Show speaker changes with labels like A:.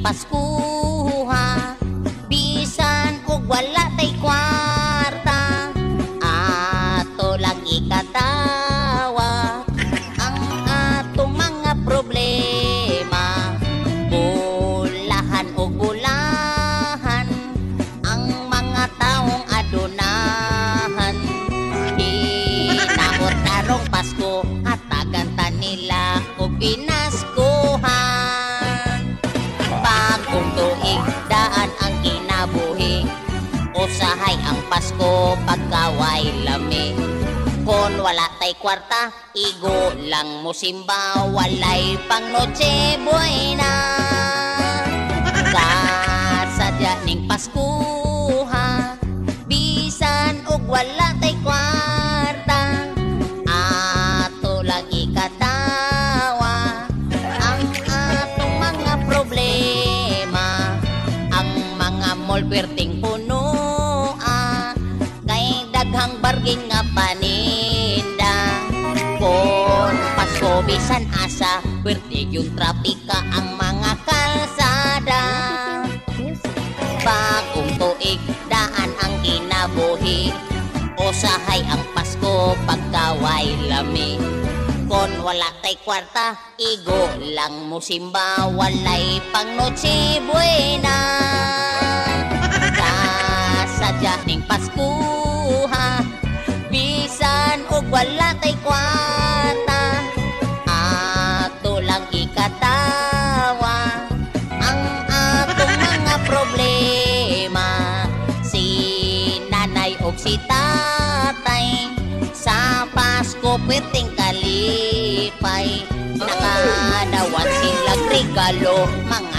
A: Paskuha, bisan og wala tay kwarta, ato lang ikatawa ang atong mga problema. Bulahan o bulahan ang mga taong adunahan. Hinaot tarong Pasko, hatagan ta nila og pinaskuhan. Bagong tuig, daan ang kinabuhi, usahay ang Pasko pagkaway lami. Kon wala tay kwarta, igo lang mo simba, walay pang Noche Buena. Kasadya ning Paskuha, bisan og wala tay kwarta, ato lang ikatawa ang atong mga problema. Ang mga mall perting puno, kay daghang barging nga paninda. Kon Pasko bisan asa, pwerte yung trapika ang mga kalsada. Bagong tuig, daan ang kinabuhi, usahay ang Pasko pagkaway lami. Kon wala tay kwarta, igo lang mo simba, walay pang Noche Buena. Kasadya ning Paskuha, bisan og wala tay kwarta, ato lang ikatawa ang atong mga problema. Si nanay og si tatay sa Pasko pwedeng kalipay, nakadawan silang regalo, mga